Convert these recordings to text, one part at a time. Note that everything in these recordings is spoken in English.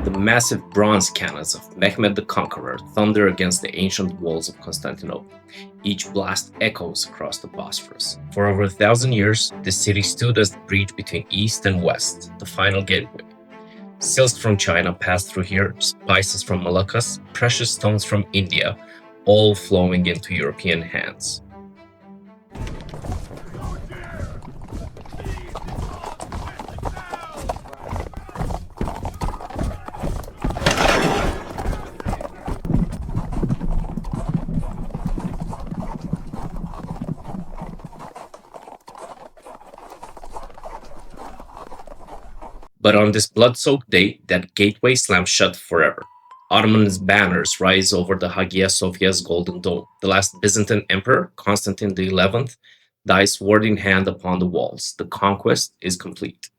The massive bronze cannons of Mehmed the Conqueror thunder against the ancient walls of Constantinople. Each blast echoes across the Bosphorus. For over 1,000 years, this city stood as the bridge between East and West, the final gateway. Silks from China passed through here, spices from Moluccas, precious stones from India, all flowing into European hands. But on this blood-soaked day, that gateway slams shut forever. Ottoman banners rise over the Hagia Sophia's golden dome. The last Byzantine emperor, Constantine XI, dies sword in hand upon the walls. The conquest is complete.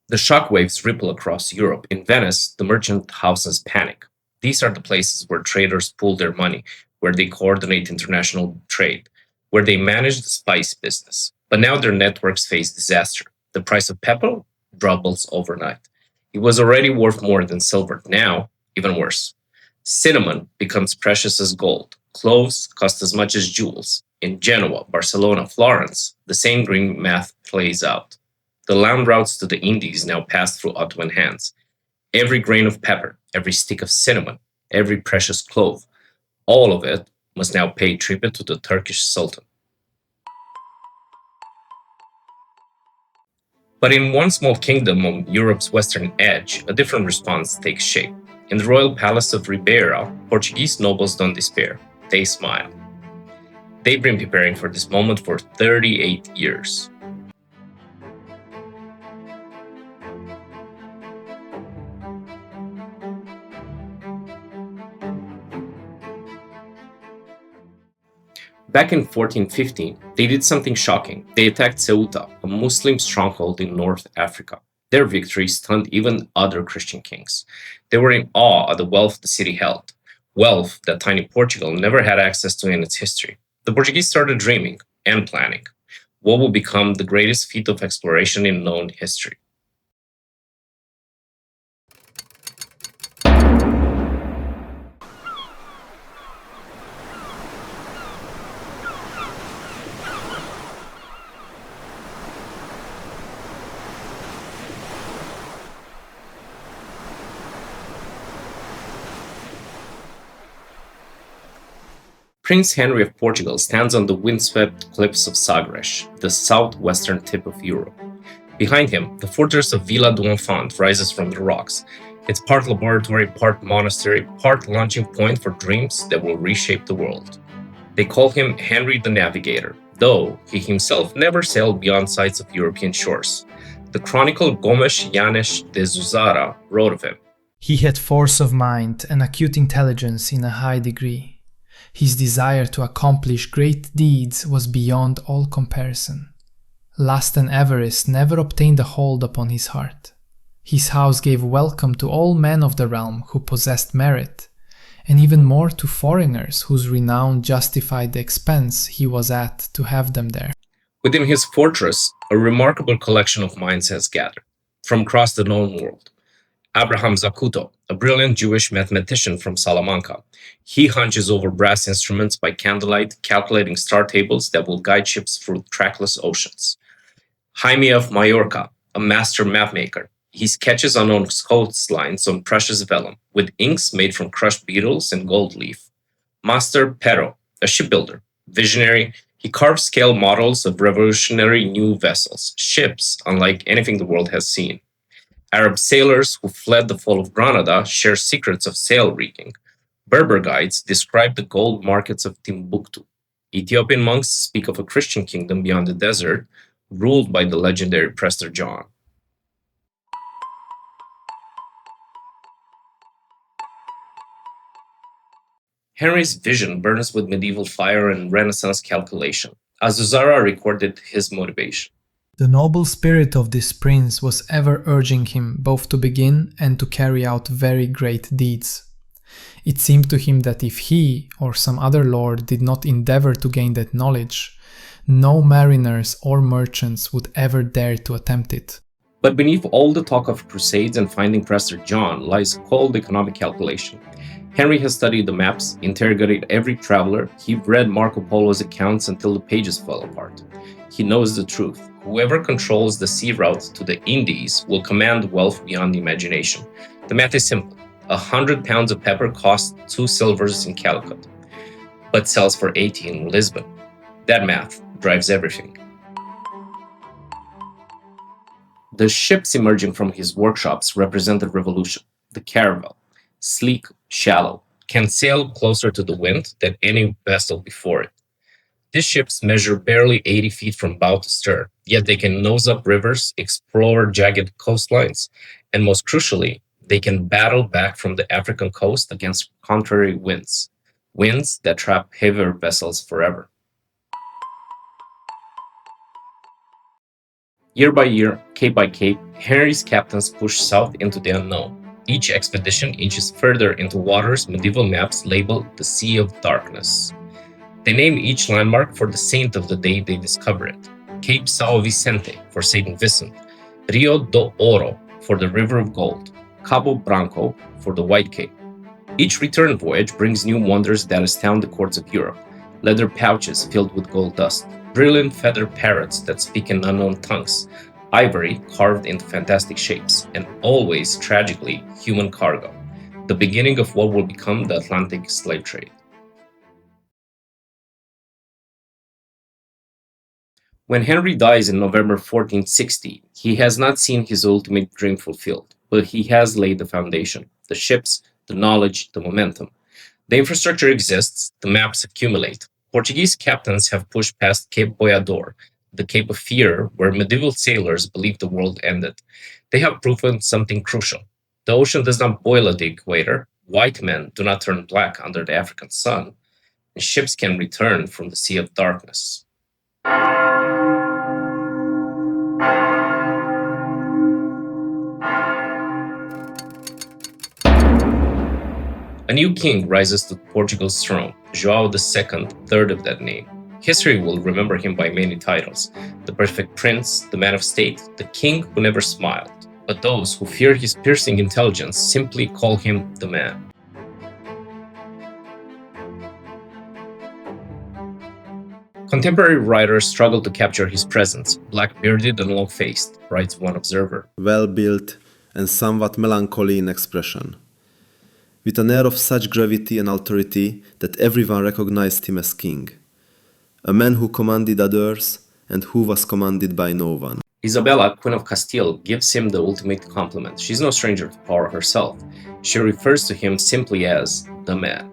The shockwaves ripple across Europe. In Venice, the merchant houses panic. These are the places where traders pool their money, where they coordinate international trade, where they manage the spice business. But now their networks face disaster. The price of pepper doubles overnight. It was already worth more than silver. Now, even worse. Cinnamon becomes precious as gold. Cloves cost as much as jewels. In Genoa, Barcelona, Florence, the same green math plays out. The land routes to the Indies now pass through Ottoman hands. Every grain of pepper, every stick of cinnamon, every precious clove, all of it must now pay tribute to the Turkish Sultan. But in one small kingdom on Europe's western edge, a different response takes shape. In the royal palace of Ribeira, Portuguese nobles don't despair. They smile. They've been preparing for this moment for 38 years. Back in 1415, they did something shocking. They attacked Ceuta, a Muslim stronghold in North Africa. Their victory stunned even other Christian kings. They were in awe at the wealth the city held, wealth that tiny Portugal never had access to in its history. The Portuguese started dreaming and planning what will become the greatest feat of exploration in known history. Prince Henry of Portugal stands on the windswept cliffs of Sagres, the southwestern tip of Europe. Behind him, the fortress of Vila do Infante rises from the rocks. It's part laboratory, part monastery, part launching point for dreams that will reshape the world. They call him Henry the Navigator, though he himself never sailed beyond sights of European shores. The Chronicler Gomes Yanes de Zuzara wrote of him. He had force of mind and acute intelligence in a high degree. His desire to accomplish great deeds was beyond all comparison. Lust and avarice never obtained a hold upon his heart. His house gave welcome to all men of the realm who possessed merit, and even more to foreigners whose renown justified the expense he was at to have them there. Within his fortress, a remarkable collection of minds has gathered from across the known world. Abraham Zacuto, a brilliant Jewish mathematician from Salamanca. He hunches over brass instruments by candlelight, calculating star tables that will guide ships through trackless oceans. Jaime of Majorca, a master mapmaker. He sketches unknown coastlines on precious vellum, with inks made from crushed beetles and gold leaf. Master Pero, a shipbuilder. Visionary, he carves scale models of revolutionary new vessels, ships unlike anything the world has seen. Arab sailors who fled the fall of Granada share secrets of sail rigging. Berber guides describe the gold markets of Timbuktu. Ethiopian monks speak of a Christian kingdom beyond the desert, ruled by the legendary Prester John. Henry's vision burns with medieval fire and Renaissance calculation. Azuzara recorded his motivation. The noble spirit of this prince was ever urging him both to begin and to carry out very great deeds. It seemed to him that if he or some other lord did not endeavor to gain that knowledge, No mariners or merchants would ever dare to attempt it. But beneath all the talk of crusades and finding Prester John lies cold economic calculation. Henry has studied the maps, interrogated every traveler, he read Marco Polo's accounts until the pages fell apart. He knows the truth. Whoever controls the sea route to the Indies will command wealth beyond imagination. The math is simple. 100 pounds of pepper costs 2 silvers in Calicut, but sells for 80 in Lisbon. That math drives everything. The ships emerging from his workshops represent a revolution. The caravel, sleek, shallow, can sail closer to the wind than any vessel before it. These ships measure barely 80 feet from bow to stern, yet they can nose up rivers, explore jagged coastlines, and most crucially, they can battle back from the African coast against contrary winds that trap heavier vessels forever. Year by year, cape by cape, Henry's captains push south into the unknown. Each expedition inches further into waters medieval maps label the Sea of Darkness. They name each landmark for the saint of the day they discover it. Cape São Vicente for Saint Vincent, Rio do Oro for the River of Gold, Cabo Branco for the White Cape. Each return voyage brings new wonders that astound the courts of Europe. Leather pouches filled with gold dust, brilliant feather parrots that speak in unknown tongues, ivory carved into fantastic shapes, and always, tragically, human cargo, the beginning of what will become the Atlantic slave trade. When Henry dies in November 1460, he has not seen his ultimate dream fulfilled, but he has laid the foundation, the ships, the knowledge, the momentum. The infrastructure exists, the maps accumulate. Portuguese captains have pushed past Cape Boiador, the Cape of Fear, where medieval sailors believed the world ended. They have proven something crucial. The ocean does not boil at the equator, white men do not turn black under the African sun, and ships can return from the Sea of Darkness. A new king rises to Portugal's throne, João II, third of that name. History will remember him by many titles: the perfect prince, the man of state, the king who never smiled. But those who fear his piercing intelligence simply call him the man. Contemporary writers struggle to capture his presence, black-bearded and long-faced, writes one observer. Well-built and somewhat melancholy in expression, with an air of such gravity and authority that everyone recognized him as king, a man who commanded others and who was commanded by no one. Isabella, Queen of Castile, gives him the ultimate compliment. She's no stranger to power herself. She refers to him simply as the man.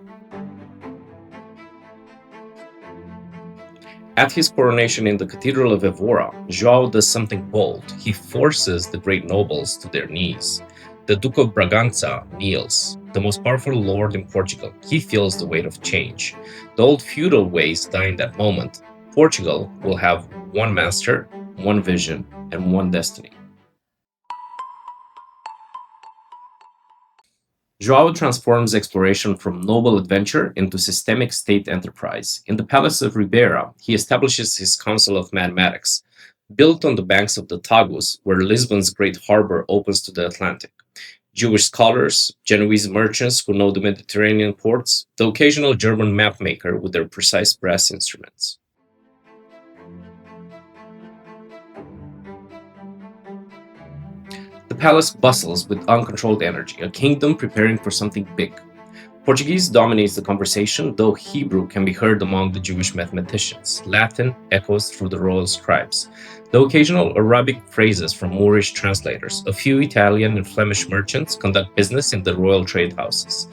At his coronation in the Cathedral of Evora, João does something bold. He forces the great nobles to their knees. The Duke of Bragança kneels, the most powerful lord in Portugal. He feels the weight of change. The old feudal ways die in that moment. Portugal will have one master, one vision, and one destiny. João transforms exploration from noble adventure into systemic state enterprise. In the Palace of Ribeira, he establishes his Council of Mathematics, built on the banks of the Tagus, where Lisbon's great harbor opens to the Atlantic. Jewish scholars, Genoese merchants who know the Mediterranean ports, the occasional German mapmaker with their precise brass instruments. The palace bustles with uncontrolled energy, a kingdom preparing for something big. Portuguese dominates the conversation, though Hebrew can be heard among the Jewish mathematicians. Latin echoes through the royal scribes. The occasional Arabic phrases from Moorish translators. A few Italian and Flemish merchants conduct business in the royal trade houses.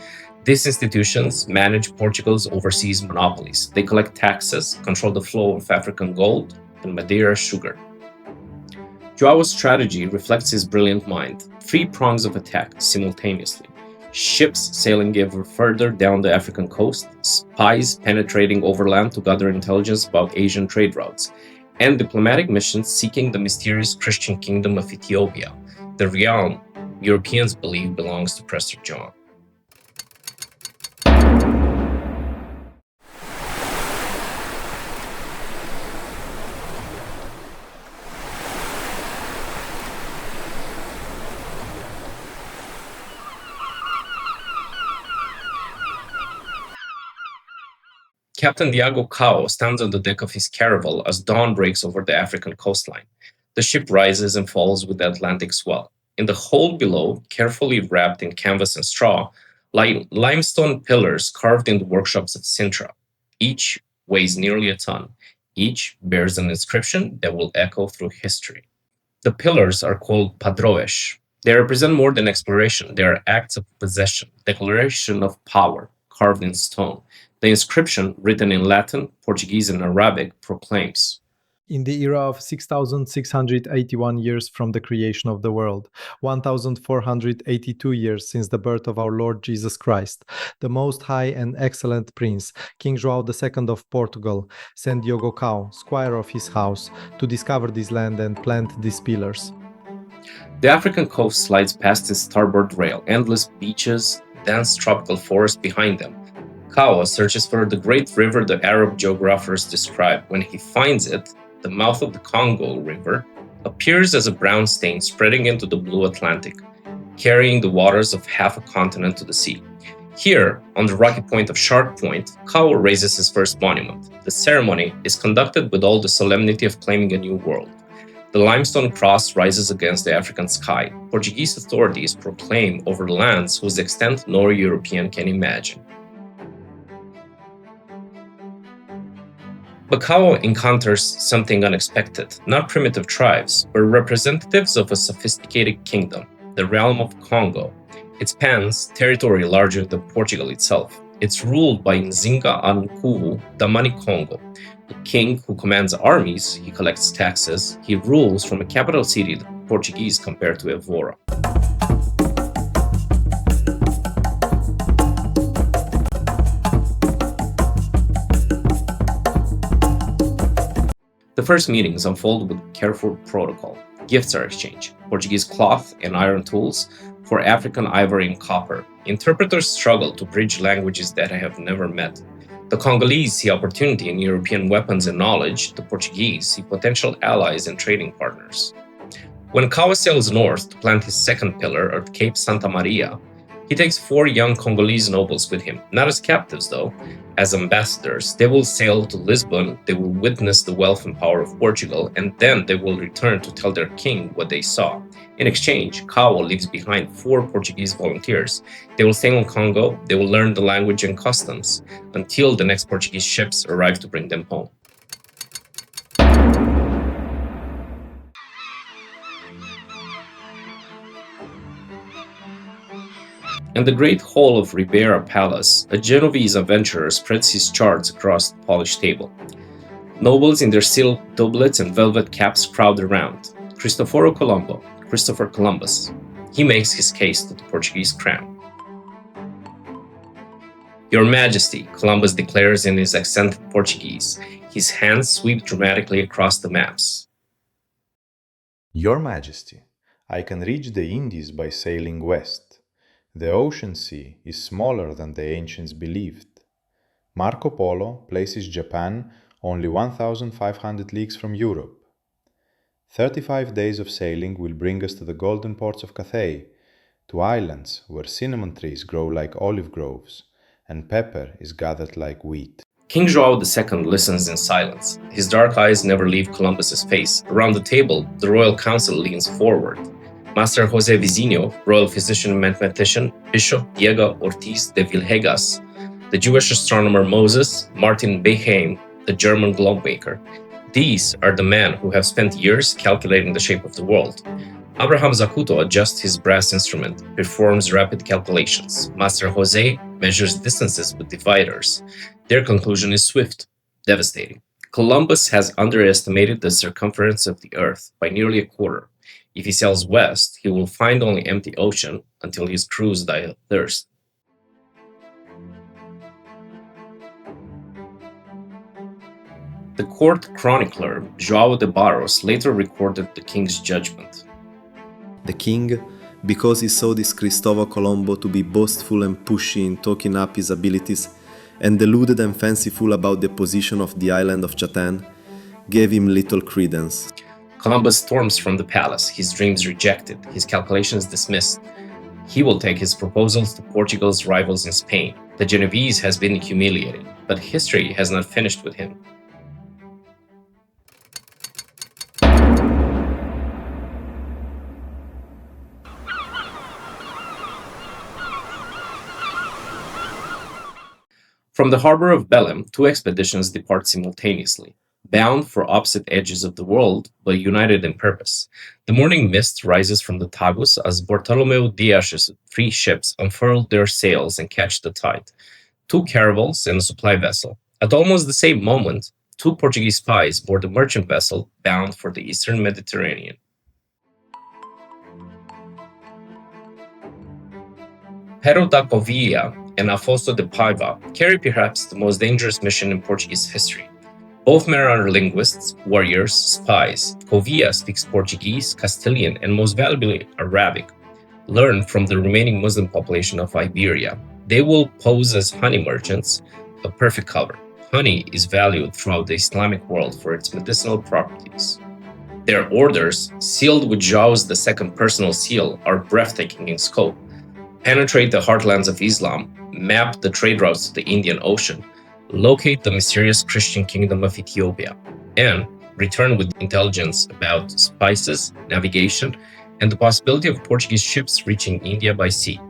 These institutions manage Portugal's overseas monopolies. They collect taxes, control the flow of African gold, and Madeira sugar. João's strategy reflects his brilliant mind. 3 prongs of attack simultaneously. Ships sailing ever further down the African coast, spies penetrating overland to gather intelligence about Asian trade routes, and diplomatic missions seeking the mysterious Christian kingdom of Ethiopia, the realm Europeans believe belongs to Prester John. Captain Diogo Cão stands on the deck of his caravel as dawn breaks over the African coastline. The ship rises and falls with the Atlantic swell. In the hold below, carefully wrapped in canvas and straw, lie limestone pillars carved in the workshops of Sintra. Each weighs nearly a ton. Each bears an inscription that will echo through history. The pillars are called padroes. They represent more than exploration. They are acts of possession, declaration of power, carved in stone. The inscription, written in Latin, Portuguese, and Arabic, proclaims, in the era of 6,681 years from the creation of the world, 1,482 years since the birth of our Lord Jesus Christ, the Most High and Excellent Prince, King João II of Portugal, sent Diogo Cão, squire of his house, to discover this land and plant these pillars. The African coast slides past its starboard rail, endless beaches, dense tropical forest behind them. Cão searches for the great river the Arab geographers describe. When he finds it, the mouth of the Congo River appears as a brown stain spreading into the blue Atlantic, carrying the waters of half a continent to the sea. Here, on the rocky point of Shark Point, Cão raises his first monument. The ceremony is conducted with all the solemnity of claiming a new world. The limestone cross rises against the African sky. Portuguese authorities proclaim over lands whose extent no European can imagine. But Cão encounters something unexpected, not primitive tribes, but representatives of a sophisticated kingdom, the realm of Congo. It spans territory larger than Portugal itself. It's ruled by Nzinga Ankuvu Damani Congo, a king who commands armies, he collects taxes, he rules from a capital city, the Portuguese compared to Evora. The first meetings unfold with careful protocol. Gifts are exchanged, Portuguese cloth and iron tools for African ivory and copper. Interpreters struggle to bridge languages that have never met. The Congolese see opportunity in European weapons and knowledge. The Portuguese see potential allies and trading partners. When Cão sails north to plant his second pillar at Cape Santa Maria, he takes 4 young Congolese nobles with him, not as captives though, as ambassadors. They will sail to Lisbon, they will witness the wealth and power of Portugal, and then they will return to tell their king what they saw. In exchange, Cão leaves behind 4 Portuguese volunteers. They will stay on Congo, they will learn the language and customs, until the next Portuguese ships arrive to bring them home. In the great hall of Ribeira Palace, a Genovese adventurer spreads his charts across the polished table. Nobles in their silk doublets and velvet caps crowd around. Christopher Columbus. He makes his case to the Portuguese crown. Your Majesty, Columbus declares in his accented Portuguese. His hands sweep dramatically across the maps. Your Majesty, I can reach the Indies by sailing west. The ocean sea is smaller than the ancients believed. Marco Polo places Japan only 1,500 leagues from Europe. 35 days of sailing will bring us to the golden ports of Cathay, to islands where cinnamon trees grow like olive groves, and pepper is gathered like wheat. King João II listens in silence. His dark eyes never leave Columbus's face. Around the table, the royal council leans forward. Master José Vizinho, royal physician and mathematician, Bishop Diego Ortiz de Villegas, the Jewish astronomer Moses, Martin Beheim, the German globemaker. These are the men who have spent years calculating the shape of the world. Abraham Zacuto adjusts his brass instrument, performs rapid calculations. Master José measures distances with dividers. Their conclusion is swift, devastating. Columbus has underestimated the circumference of the Earth by nearly a quarter. If he sails west, he will find only empty ocean until his crews die of thirst. The court chronicler, João de Barros, later recorded the king's judgment. The king, because he saw this Cristóvão Colombo to be boastful and pushy in talking up his abilities, and deluded and fanciful about the position of the island of Japan, gave him little credence. Columbus storms from the palace, his dreams rejected, his calculations dismissed. He will take his proposals to Portugal's rivals in Spain. The Genovese has been humiliated, but history has not finished with him. From the harbor of Belem, two expeditions depart simultaneously, bound for opposite edges of the world, but united in purpose. The morning mist rises from the Tagus as Bartolomeu Dias's three ships unfurl their sails and catch the tide. Two caravels and a supply vessel. At almost the same moment, two Portuguese spies board a merchant vessel bound for the eastern Mediterranean. Pero da Covilla and Afonso de Paiva carry perhaps the most dangerous mission in Portuguese history. Both men are linguists, warriors, spies. Covilla speaks Portuguese, Castilian, and most valuably Arabic, learned from the remaining Muslim population of Iberia. They will pose as honey merchants, a perfect cover. Honey is valued throughout the Islamic world for its medicinal properties. Their orders, sealed with João's II personal seal, are breathtaking in scope. Penetrate the heartlands of Islam, map the trade routes to the Indian Ocean, locate the mysterious Christian kingdom of Ethiopia, and return with intelligence about spices, navigation, and the possibility of Portuguese ships reaching India by sea.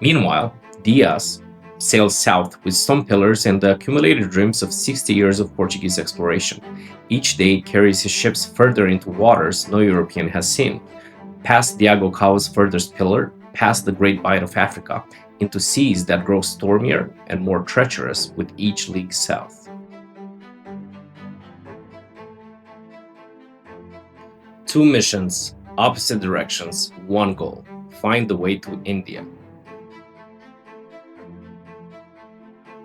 Meanwhile, Dias sails south with stone pillars and the accumulated dreams of 60 years of Portuguese exploration. Each day carries his ships further into waters no European has seen, past Diogo Cão's furthest pillar, past the Great Bight of Africa, into seas that grow stormier and more treacherous with each league south. Two missions, opposite directions, one goal: find the way to India.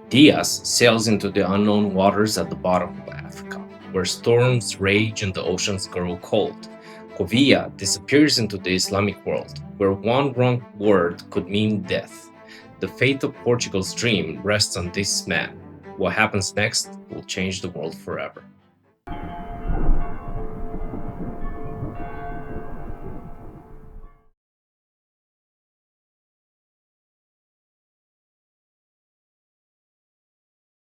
Dias sails into the unknown waters at the bottom of Africa, where storms rage and the oceans grow cold. Covilla disappears into the Islamic world, where one wrong word could mean death. The fate of Portugal's dream rests on this man. What happens next will change the world forever.